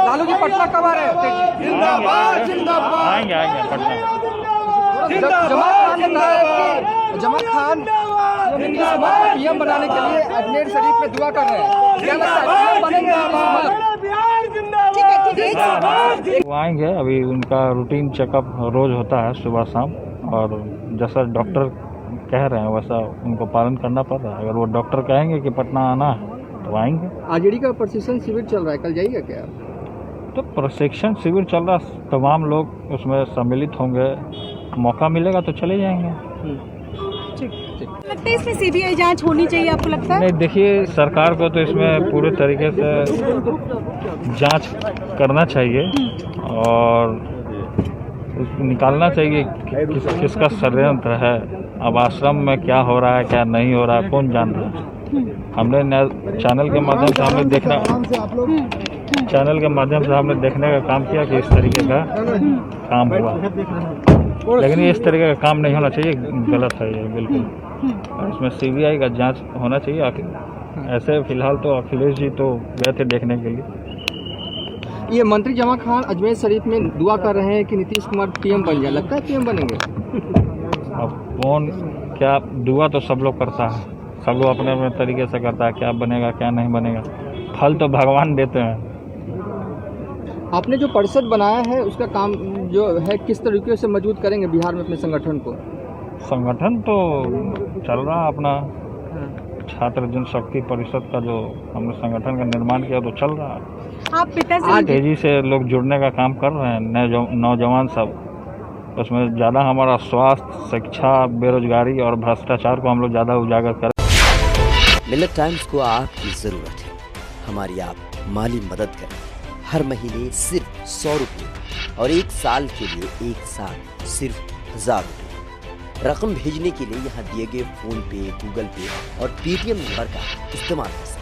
लालू जी पटना कब आ रहे हैं? आएंगे पटना। जमा खान पीएम बनाने के लिए अजमेर शरीफ में दुआ कर रहे हैं, क्या लगता है पीएम बनेंगे? वो आएंगे, अभी उनका रूटीन चेकअप रोज होता है सुबह शाम, और जैसा डॉक्टर कह रहे हैं वैसा उनको पालन करना पड़ रहा है। अगर वो डॉक्टर कहेंगे कि पटना आना है तो आएंगे। आरजेडी का प्रशिक्षण शिविर चल रहा है, कल जाइएगा क्या? तो प्रशिक्षण शिविर चल रहा, तमाम लोग उसमें सम्मिलित होंगे, मौका मिलेगा तो चले जाएंगे। लगता है इसमें सीबीआई जांच होनी चाहिए, आपको लगता है? नहीं, देखिए सरकार को तो इसमें पूरे तरीके से जांच करना चाहिए और निकालना चाहिए कि किसका षड्यंत्र है। अब आश्रम में क्या हो रहा है क्या नहीं हो रहा है कौन जान रहा है। हमने चैनल के माध्यम से हमने देखने का काम किया कि इस तरीके का काम हुआ, लेकिन इस तरीके का काम नहीं होना चाहिए, गलत है ये बिल्कुल। और इसमें सीबीआई का जांच होना चाहिए। ऐसे फिलहाल तो अखिलेश जी तो गए थे देखने के लिए। ये मंत्री जमा खान अजमेर शरीफ में दुआ कर रहे हैं कि नीतीश कुमार पीएम बन जाए, लगता है पीएम बनेंगे? अब कौन क्या दुआ तो सब लोग करता है, सब लोग अपने अपने तरीके से करता है, क्या बनेगा क्या नहीं बनेगा, फल तो भगवान देते हैं। आपने जो परिषद बनाया है उसका काम जो है किस तरीके से मजबूत करेंगे बिहार में अपने संगठन को? संगठन तो चल रहा अपना, छात्र जनशक्ति परिषद का जो हमने संगठन का निर्माण किया तो चल रहा है। आप पिताजी तेजी से लोग जुड़ने का काम कर रहे हैं, नौजवान सब। उसमें ज़्यादा हमारा स्वास्थ्य, शिक्षा, बेरोजगारी और भ्रष्टाचार को हम लोग ज़्यादा उजागर करें। मिलेट टाइम्स को आपकी ज़रूरत है, हमारी आप माली मदद करें। हर महीने सिर्फ 100 रुपये और 1 साल के लिए 1 साल सिर्फ 1000 रुपये। रकम भेजने के लिए यहाँ दिए गए फोन पे, गूगल पे और पेटीएम नंबर का इस्तेमाल कर सकते हैं।